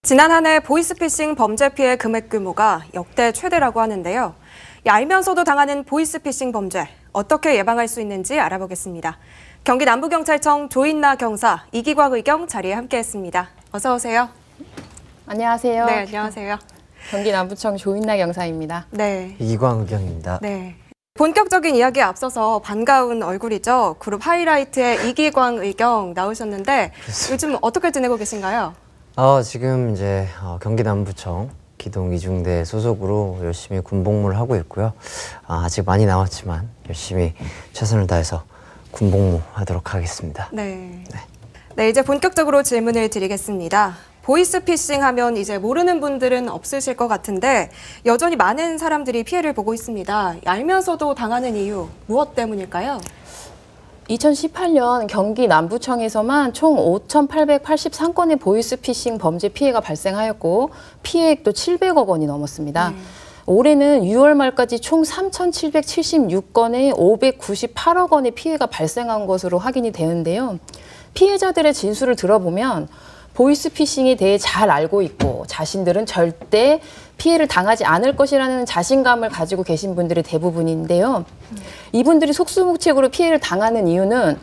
지난 한 해 보이스피싱 범죄 피해 금액 규모가 역대 최대라고 하는데요. 알면서도 당하는 보이스피싱 범죄, 어떻게 예방할 수 있는지 알아보겠습니다. 경기 남부경찰청 조인나 경사, 이기광 의경 자리에 함께했습니다. 어서 오세요. 안녕하세요. 네, 안녕하세요. 경기 남부청 조인나 경사입니다. 네. 이기광 의경입니다. 네. 본격적인 이야기에 앞서서 반가운 얼굴이죠. 그룹 하이라이트의 이기광 의경 나오셨는데 요즘 어떻게 지내고 계신가요? 지금 이제 경기 남부청 기동 이중대 소속으로 열심히 군복무를 하고 있고요. 아직 많이 남았지만 열심히 최선을 다해서 군복무하도록 하겠습니다. 네. 네, 이제 본격적으로 질문을 드리겠습니다. 보이스피싱 하면 이제 모르는 분들은 없으실 것 같은데 여전히 많은 사람들이 피해를 보고 있습니다. 알면서도 당하는 이유 무엇 때문일까요? 2018년 경기 남부청에서만 총 5,883건의 보이스피싱 범죄 피해가 발생하였고 피해액도 700억 원이 넘었습니다. 올해는 6월 말까지 총 3,776건의 598억 원의 피해가 발생한 것으로 확인이 되는데요. 피해자들의 진술을 들어보면 보이스피싱에 대해 잘 알고 있고 자신들은 절대 피해를 당하지 않을 것이라는 자신감을 가지고 계신 분들이 대부분인데요. 이분들이 속수무책으로 피해를 당하는 이유는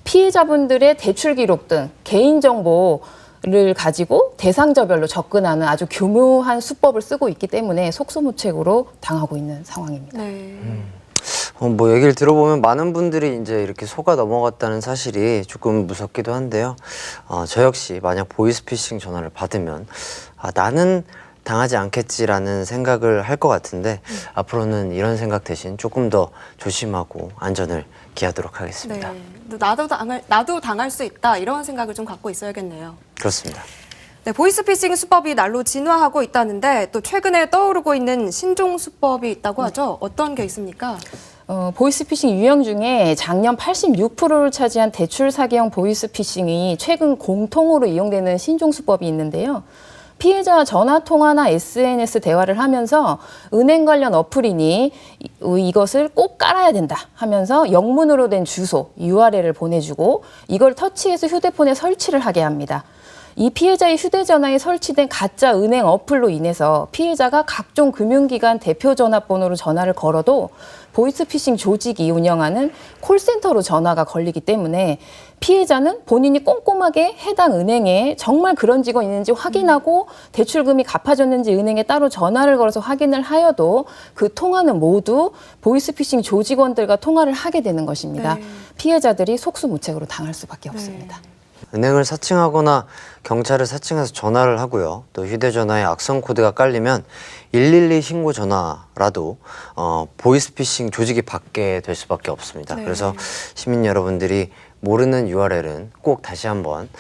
피해자분들의 대출 기록 등 개인정보를 가지고 대상자별로 접근하는 아주 교묘한 수법을 쓰고 있기 때문에 속수무책으로 당하고 있는 상황입니다. 네. 뭐 얘기를 들어보면 많은 분들이 이제 이렇게 속아 넘어갔다는 사실이 조금 무섭기도 한데요. 저 역시 만약 보이스피싱 전화를 받으면 나는 당하지 않겠지라는 생각을 할 것 같은데 앞으로는 이런 생각 대신 조금 더 조심하고 안전을 기하도록 하겠습니다. 네. 나도 당할 수 있다 이런 생각을 좀 갖고 있어야겠네요. 그렇습니다. 네, 보이스피싱 수법이 날로 진화하고 있다는데 또 최근에 떠오르고 있는 신종 수법이 있다고 하죠. 어떤 게 있습니까? 보이스피싱 유형 중에 작년 86%를 차지한 대출 사기형 보이스피싱이 최근 공통으로 이용되는 신종수법이 있는데요. 피해자와 전화통화나 SNS 대화를 하면서 은행 관련 어플이니 이것을 꼭 깔아야 된다 하면서 영문으로 된 주소, URL을 보내주고 이걸 터치해서 휴대폰에 설치를 하게 합니다. 이 피해자의 휴대전화에 설치된 가짜 은행 어플로 인해서 피해자가 각종 금융기관 대표 전화번호로 전화를 걸어도 보이스피싱 조직이 운영하는 콜센터로 전화가 걸리기 때문에 피해자는 본인이 꼼꼼하게 해당 은행에 정말 그런 직원이 있는지 확인하고 대출금이 갚아졌는지 은행에 따로 전화를 걸어서 확인을 하여도 그 통화는 모두 보이스피싱 조직원들과 통화를 하게 되는 것입니다. 네. 피해자들이 속수무책으로 당할 수밖에 없습니다. 은행을 사칭하거나 경찰을 사칭해서 전화를 하고요. 또 휴대전화에 악성 코드가 깔리면 112 신고 전화라도 보이스피싱 조직이 받게 될 수밖에 없습니다. 네. 그래서 시민 여러분들이 모르는 URL은 꼭 다시 한번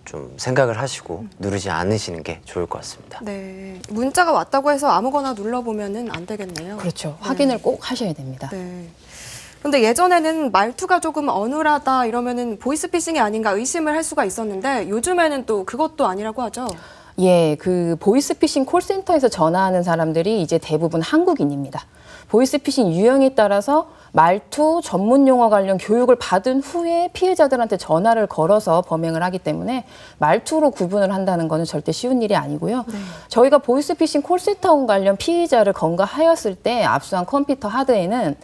좀 생각을 하시고 누르지 않으시는 게 좋을 것 같습니다. 네. 문자가 왔다고 해서 아무거나 눌러보면은 안 되겠네요. 그렇죠. 확인을 꼭 하셔야 됩니다. 네. 근데 예전에는 말투가 조금 어눌하다 이러면은 보이스피싱이 아닌가 의심을 할 수가 있었는데 요즘에는 또 그것도 아니라고 하죠. 예, 그 보이스피싱 콜센터에서 전화하는 사람들이 이제 대부분 한국인입니다. 보이스피싱 유형에 따라서 말투, 전문 용어 관련 교육을 받은 후에 피해자들한테 전화를 걸어서 범행을 하기 때문에 말투로 구분을 한다는 것은 절대 쉬운 일이 아니고요. 저희가 보이스피싱 콜센터 관련 피해자를 검거하였을 때 압수한 컴퓨터 하드에는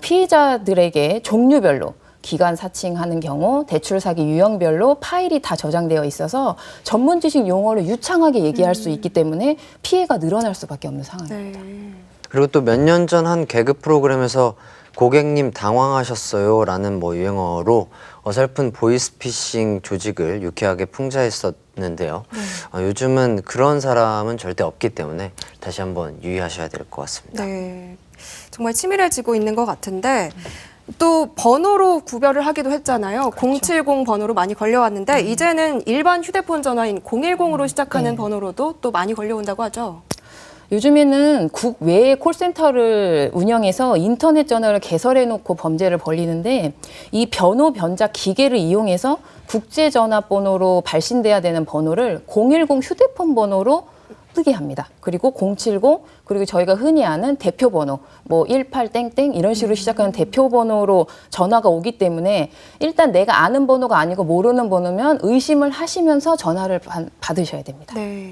피해자들에게 종류별로 기간 사칭하는 경우 대출 사기 유형별로 파일이 다 저장되어 있어서 전문 지식 용어를 유창하게 얘기할 수 있기 때문에 피해가 늘어날 수밖에 없는 상황입니다. 네. 그리고 또 몇 년 전 한 개그 프로그램에서 고객님 당황하셨어요 라는 유행어로 어설픈 보이스피싱 조직을 유쾌하게 풍자했었는데요. 요즘은 그런 사람은 절대 없기 때문에 다시 한번 유의하셔야 될 것 같습니다. 네. 정말 치밀해지고 있는 것 같은데 또 번호로 구별을 하기도 했잖아요. 그렇죠. 070 번호로 많이 걸려왔는데 이제는 일반 휴대폰 전화인 010으로 시작하는 네. 번호로도 또 많이 걸려온다고 하죠. 요즘에는 국외 콜센터를 운영해서 인터넷 전화를 개설해놓고 범죄를 벌이는데 이 변호 변작 기계를 이용해서 국제 전화번호로 발신돼야 되는 번호를 010 휴대폰 번호로 뜨게 합니다. 그리고 070 그리고 저희가 흔히 아는 대표 번호 뭐 18땡땡 이런 식으로 시작하는 대표 번호로 전화가 오기 때문에 일단 내가 아는 번호가 아니고 모르는 번호면 의심을 하시면서 전화를 받으셔야 됩니다. 네.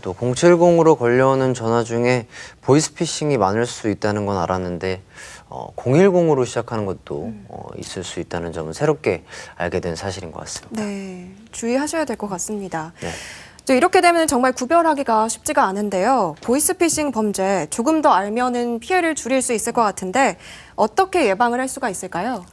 또 070으로 걸려오는 전화 중에 보이스피싱이 많을 수 있다는 건 알았는데 010으로 시작하는 것도 있을 수 있다는 점은 새롭게 알게 된 사실인 것 같습니다. 네. 주의하셔야 될 것 같습니다. 네. 이렇게 되면 정말 구별하기가 쉽지가 않은데요. 보이스피싱 범죄 조금 더 알면은 피해를 줄일 수 있을 것 같은데 어떻게 예방을 할 수가 있을까요?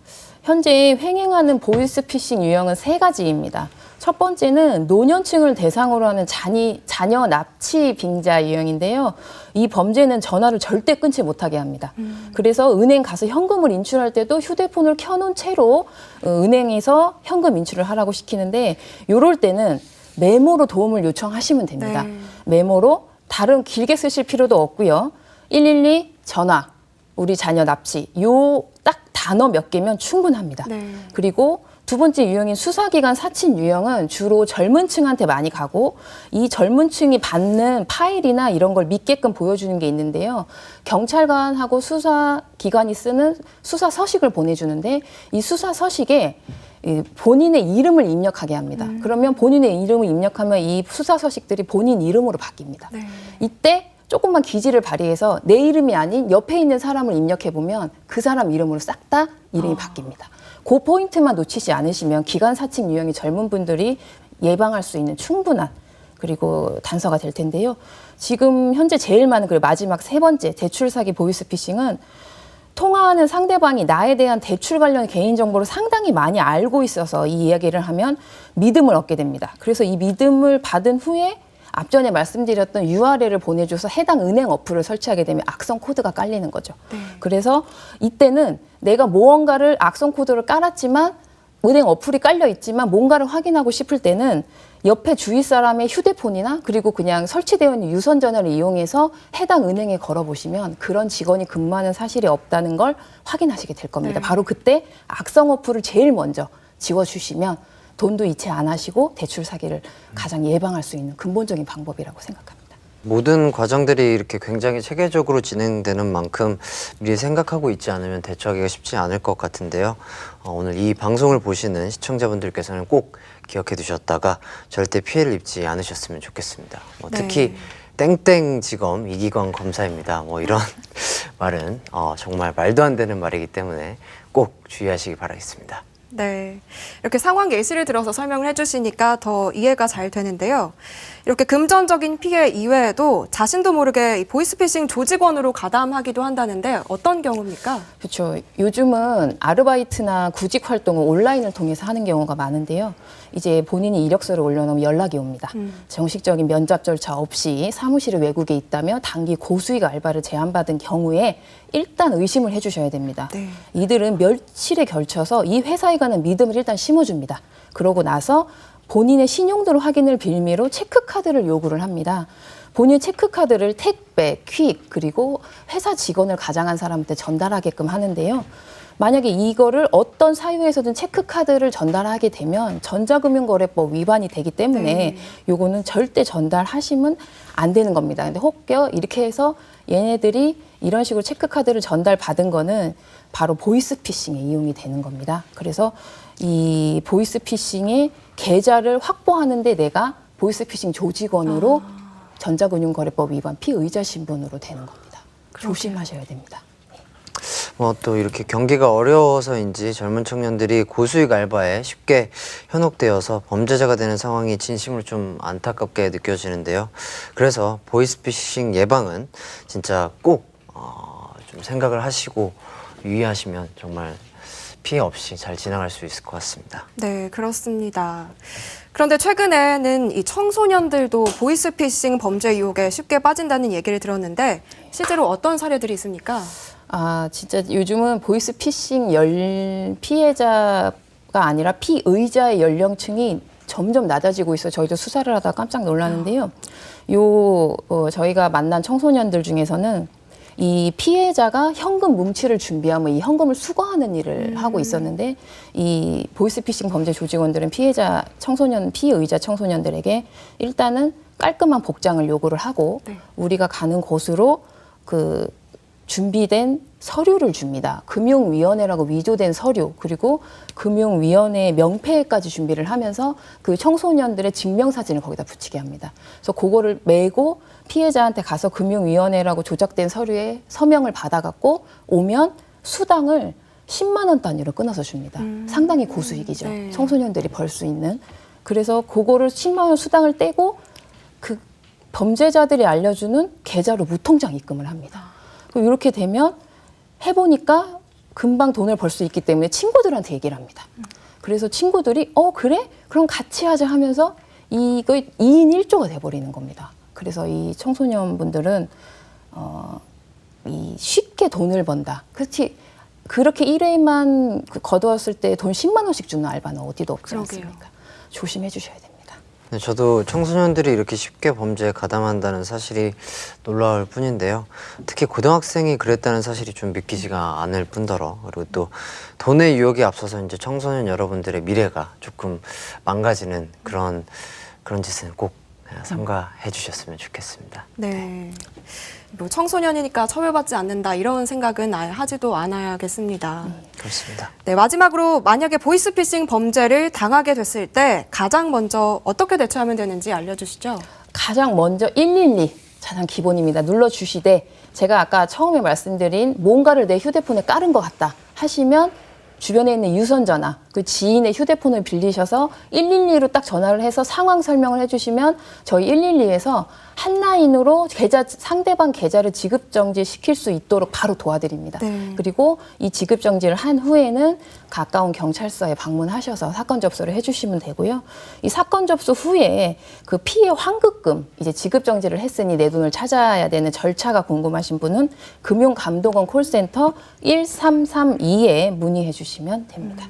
현재 횡행하는 보이스피싱 유형은 3가지입니다. 첫 번째는 노년층을 대상으로 하는 자녀 납치 빙자 유형인데요. 이 범죄는 전화를 절대 끊지 못하게 합니다. 그래서 은행 가서 현금을 인출할 때도 휴대폰을 켜놓은 채로 은행에서 현금 인출을 하라고 시키는데 이럴 때는 메모로 도움을 요청하시면 됩니다. 네. 메모로 다른 길게 쓰실 필요도 없고요. 112 전화, 우리 자녀 납치 요 딱 단어 몇 개면 충분합니다. 네. 그리고 두 번째 유형인 수사기관 사칭 유형은 주로 젊은 층한테 많이 가고 이 젊은 층이 받는 파일이나 이런 걸 믿게끔 보여주는 게 있는데요. 경찰관하고 수사기관이 쓰는 수사 서식을 보내주는데 이 수사 서식에 본인의 이름을 입력하게 합니다. 그러면 본인의 이름을 입력하면 이 수사 서식들이 본인 이름으로 바뀝니다. 네. 이때 조금만 기지를 발휘해서 내 이름이 아닌 옆에 있는 사람을 입력해보면 그 사람 이름으로 싹 다 이름이 바뀝니다. 그 포인트만 놓치지 않으시면 기관 사칭 유형의 젊은 분들이 예방할 수 있는 충분한 그리고 단서가 될 텐데요. 지금 현재 제일 많은 그리고 마지막 3번째 대출 사기 보이스피싱은 통화하는 상대방이 나에 대한 대출 관련 개인정보를 상당히 많이 알고 있어서 이 이야기를 하면 믿음을 얻게 됩니다. 그래서 이 믿음을 받은 후에 앞전에 말씀드렸던 URL을 보내줘서 해당 은행 어플을 설치하게 되면 악성 코드가 깔리는 거죠. 그래서 이때는 내가 무언가를 악성 코드를 깔았지만 은행 어플이 깔려 있지만 뭔가를 확인하고 싶을 때는 옆에 주위 사람의 휴대폰이나 그리고 그냥 설치되어 있는 유선 전화를 이용해서 해당 은행에 걸어보시면 그런 직원이 근무하는 사실이 없다는 걸 확인하시게 될 겁니다. 네. 바로 그때 악성 어플을 제일 먼저 지워주시면 돈도 이체 안 하시고 대출 사기를 가장 예방할 수 있는 근본적인 방법이라고 생각합니다. 모든 과정들이 이렇게 굉장히 체계적으로 진행되는 만큼 미리 생각하고 있지 않으면 대처하기가 쉽지 않을 것 같은데요. 오늘 이 방송을 보시는 시청자분들께서는 꼭 기억해 두셨다가 절대 피해를 입지 않으셨으면 좋겠습니다. 특히 땡땡지검 이기광 검사입니다. 이런 말은 정말 말도 안 되는 말이기 때문에 꼭 주의하시기 바라겠습니다. 네. 이렇게 상황 예시를 들어서 설명을 해주시니까 더 이해가 잘 되는데요. 이렇게 금전적인 피해 이외에도 자신도 모르게 이 보이스피싱 조직원으로 가담하기도 한다는데 어떤 경우입니까? 그렇죠. 요즘은 아르바이트나 구직 활동을 온라인을 통해서 하는 경우가 많은데요. 이제 본인이 이력서를 올려놓으면 연락이 옵니다. 정식적인 면접 절차 없이 사무실에 외국에 있다며 단기 고수익 알바를 제안받은 경우에 일단 의심을 해주셔야 됩니다. 네. 이들은 며칠에 걸쳐서 이 회사에 관한 믿음을 일단 심어줍니다. 그러고 나서 본인의 신용도를 확인을 빌미로 체크카드를 요구를 합니다. 본인 체크카드를 택배, 퀵, 그리고 회사 직원을 가장한 사람한테 전달하게끔 하는데요. 만약에 이거를 어떤 사유에서든 체크카드를 전달하게 되면 전자금융거래법 위반이 되기 때문에 요거는 절대 전달하시면 안 되는 겁니다. 근데 혹여 이렇게 해서 얘네들이 이런 식으로 체크카드를 전달받은 거는 바로 보이스피싱에 이용이 되는 겁니다. 그래서 이 보이스피싱의 계좌를 확보하는데 내가 보이스피싱 조직원으로 전자금융거래법 위반 피의자 신분으로 되는 겁니다. 조심하셔야 됩니다. 또 이렇게 경기가 어려워서인지 젊은 청년들이 고수익 알바에 쉽게 현혹되어서 범죄자가 되는 상황이 진심으로 좀 안타깝게 느껴지는데요. 그래서 보이스피싱 예방은 진짜 꼭 좀 생각을 하시고 유의하시면 정말 피해 없이 잘 지나갈 수 있을 것 같습니다. 네, 그렇습니다. 그런데 최근에는 이 청소년들도 보이스피싱 범죄 유혹에 쉽게 빠진다는 얘기를 들었는데 실제로 어떤 사례들이 있습니까? 진짜 요즘은 보이스피싱 피해자가 아니라 피의자의 연령층이 점점 낮아지고 있어요. 저희도 수사를 하다가 깜짝 놀랐는데요. 저희가 만난 청소년들 중에서는 이 피해자가 현금 뭉치를 준비하면 이 현금을 수거하는 일을 하고 있었는데 이 보이스피싱 범죄 조직원들은 피의자 청소년들에게 일단은 깔끔한 복장을 요구를 하고 네. 우리가 가는 곳으로 그 준비된 서류를 줍니다. 금융위원회라고 위조된 서류, 그리고 금융위원회 명패까지 준비를 하면서 그 청소년들의 증명사진을 거기다 붙이게 합니다. 그래서 그거를 메고 피해자한테 가서 금융위원회라고 조작된 서류에 서명을 받아갖고 오면 수당을 10만 원 단위로 끊어서 줍니다. 상당히 고수익이죠. 네. 청소년들이 벌 수 있는. 그래서 그거를 10만 원 수당을 떼고 그 범죄자들이 알려주는 계좌로 무통장 입금을 합니다. 이렇게 되면 해보니까 금방 돈을 벌 수 있기 때문에 친구들한테 얘기를 합니다. 그래서 친구들이 그래? 그럼 같이 하자 하면서 이거 2인 1조가 돼버리는 겁니다. 그래서 이 청소년분들은 이 쉽게 돈을 번다. 그렇지. 그렇게 1회만 거두었을 때 돈 10만 원씩 주는 알바는 어디도 없지 그러게요. 않습니까? 조심해 주셔야 됩니다. 네, 저도 청소년들이 이렇게 쉽게 범죄에 가담한다는 사실이 놀라울 뿐인데요. 특히 고등학생이 그랬다는 사실이 좀 믿기지가 않을 뿐더러, 그리고 또 돈의 유혹에 앞서서 이제 청소년 여러분들의 미래가 조금 망가지는 그런 짓은 꼭 삼가해 주셨으면 좋겠습니다. 네. 뭐 청소년이니까 처벌받지 않는다 이런 생각은 아예 하지도 않아야겠습니다. 그렇습니다. 네, 마지막으로 만약에 보이스피싱 범죄를 당하게 됐을 때 가장 먼저 어떻게 대처하면 되는지 알려주시죠. 가장 먼저 112 가장 기본입니다. 눌러주시되 제가 아까 처음에 말씀드린 뭔가를 내 휴대폰에 깔은 것 같다 하시면 주변에 있는 유선전화, 그 지인의 휴대폰을 빌리셔서 112로 딱 전화를 해서 상황 설명을 해주시면 저희 112에서 한 라인으로 상대방 계좌를 지급정지 시킬 수 있도록 바로 도와드립니다. 네. 그리고 이 지급정지를 한 후에는 가까운 경찰서에 방문하셔서 사건 접수를 해주시면 되고요. 이 사건 접수 후에 그 피해 환급금, 이제 지급정지를 했으니 내 돈을 찾아야 되는 절차가 궁금하신 분은 금융감독원 콜센터 1332에 문의해 주시면 됩니다.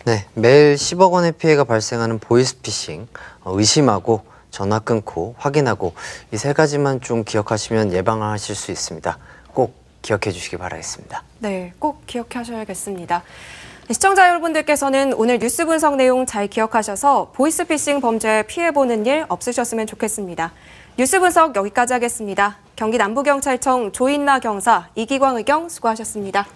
네, 매일 10억 원의 피해가 발생하는 보이스피싱, 의심하고 전화 끊고 확인하고 이 세 가지만 좀 기억하시면 예방하실 수 있습니다. 꼭 기억해 주시기 바라겠습니다. 네, 꼭 기억하셔야겠습니다. 시청자 여러분들께서는 오늘 뉴스 분석 내용 잘 기억하셔서 보이스피싱 범죄 피해보는 일 없으셨으면 좋겠습니다. 뉴스 분석 여기까지 하겠습니다. 경기 남부경찰청 조인나 경사, 이기광 의경 수고하셨습니다.